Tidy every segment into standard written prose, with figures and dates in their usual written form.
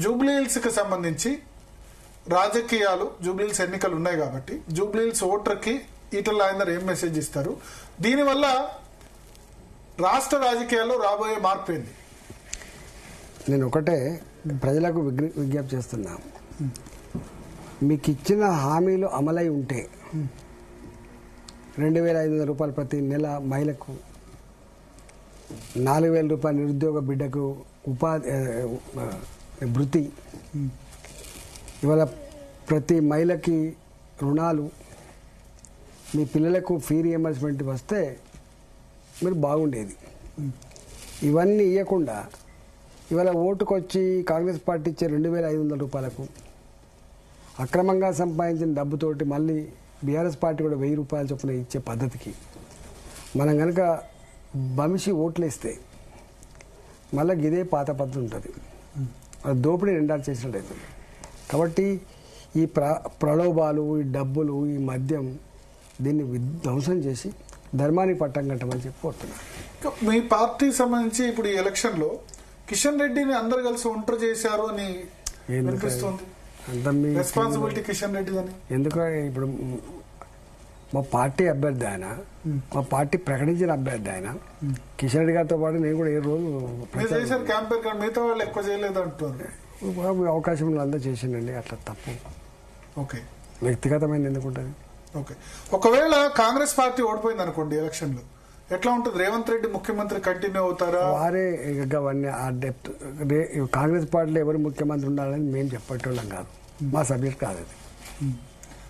జూబ్లీహిల్స్కి సంబంధించి రాజకీయాలు, జూబ్లీహిల్స్ ఎన్నికలు ఉన్నాయి కాబట్టి జూబ్లీహిల్స్ ఓటర్కి ఈటల రాజేందర్ ఏం మెసేజ్ ఇస్తారు? దీనివల్ల రాష్ట్ర రాజకీయాల్లో రాబోయే మార్పు ఏంది? నేను ఒకటే ప్రజలకు విజ్ఞప్తి చేస్తున్నా, మీకు ఇచ్చిన హామీలు అమలై ఉంటే 2,500 రూపాయలు ప్రతి నెల మహిళకు, 4,000 రూపాయలు నిరుద్యోగ బిడ్డకు ఉపాధి వృత్తి, ఇవాళ ప్రతి మహిళకి రుణాలు, మీ పిల్లలకు ఫీ రియంబర్స్మెంట్ వస్తే మీరు బాగుండేది. ఇవన్నీ ఇవ్వకుండా ఇవాళ ఓటుకొచ్చి కాంగ్రెస్ పార్టీ ఇచ్చే 2,500 రూపాయలకు అక్రమంగా సంపాదించిన డబ్బుతోటి మళ్ళీ బీఆర్ఎస్ పార్టీ కూడా 1,000 రూపాయల చొప్పున ఇచ్చే పద్ధతికి మనం కనుక భవిష్య ఓట్లేస్తే మళ్ళీ ఇదే పాత పద్ధతి ఉంటుంది. అది దోపిడీ నిండాలు చేసినట్టు అవుతుంది. కాబట్టి ఈ ప్రలోభాలు, ఈ డబ్బులు, ఈ మద్యం దీన్ని ధ్వంసం చేసి ధర్మానికి పట్టం కట్టమని చెప్పి కోరుతున్నారు. మీ పార్టీకి సంబంధించి ఇప్పుడు ఈ ఎలక్షన్లో కిషన్ రెడ్డిని అందరు కలిసి ఒంటరి చేశారు అని వినిపిస్తుంది. రెస్పాన్సిబిలిటీ కిషన్ రెడ్డి అని ఎందుకంటే ఇప్పుడు మా పార్టీ అభ్యర్థి ఆయన, మా పార్టీ ప్రకటించిన అభ్యర్థి ఆయన. కిషన్ రెడ్డి గారితో పాటు నేను కూడా ఏ రోజు చేశారు క్యాంపెయిన్, కానీ మిగతా వాళ్ళు ఎక్కువ చేయలేదు అంటున్నారు. అవకాశం అందరూ చేసిండండి, అట్లా తప్పు. ఓకే, వ్యక్తిగతమైనది ఎందుకుంటుంది? ఓకే, ఒకవేళ కాంగ్రెస్ పార్టీ ఓడిపోయింది అనుకోండి ఎలక్షన్ లో, ఎట్లా ఉంటుంది? రేవంత్ రెడ్డి ముఖ్యమంత్రి కంటిన్యూ అవుతారా? వారే అవన్నీ ఆ డెప్త్. కాంగ్రెస్ పార్టీలో ఎవరు ముఖ్యమంత్రి ఉండాలని మేము చెప్పేటోళ్ళం కాదు, మా సబ్జెక్ట్ కాదు అది.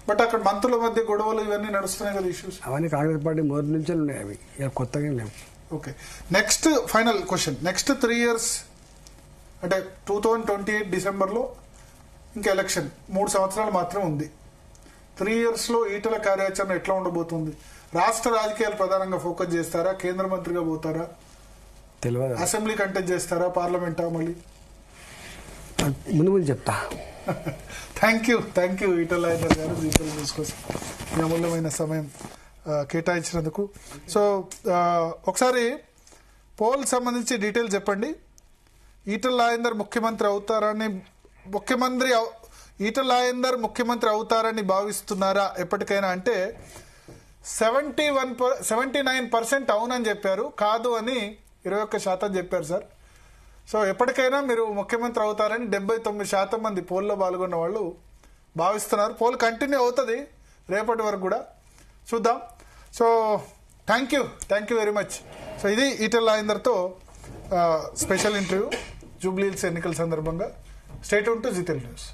బట్ అక్కడ మంత్రుల మధ్య గొడవలు ఇవన్నీ నడుస్తున్నాయి కదా, ఇష్యూస్ అవన్నీ కాంగ్రెస్ పార్టీ మొదటి నుంచే ఉన్నాయి, అవి కొత్తగా లేవు. Okay, next final question. Next 3 years అంటే 2028 డిసెంబర్లో ఇంకా ఎలక్షన్ 3 సంవత్సరాలు మాత్రం ఉంది. 3 years లో ఈటల కార్యాచరణ ఎట్లా ఉండబోతుంది? రాష్ట్ర రాజకీయాలు ప్రధానంగా ఫోకస్ చేస్తారా? కేంద్ర మంత్రిగా పోతారా? తెలియదు. అసెంబ్లీ కంటెస్ట్ చేస్తారా? పార్లమెంటా? మళ్ళీ ముందు ముందు చెప్తా. థ్యాంక్ యూ ఈటల రాజేందర్ గారు జీవితం న్యూస్ కోసం మీ అమూల్యమైన సమయం కేటాయించినందుకు. సో ఒకసారి పోల్ సంబంధించి డీటెయిల్ చెప్పండి. ఈటల రాజేందర్ ముఖ్యమంత్రి అవుతారని భావిస్తున్నారా ఎప్పటికైనా అంటే 79% అవునని చెప్పారు, కాదు అని 21% చెప్పారు సార్. సో ఎప్పటికైనా మీరు ముఖ్యమంత్రి అవుతారని 79% మంది పోల్లో పాల్గొన్న వాళ్ళు భావిస్తున్నారు. పోల్ కంటిన్యూ అవుతుంది రేపటి వరకు కూడా, చూద్దాం. So thank you very much. So ఇది ఈటల రాజేందర్తో స్పెషల్ ఇంటర్వ్యూ జూబ్లీహిల్స్ ఎన్నికల సందర్భంగా. Stay tune to Zee Telugu news.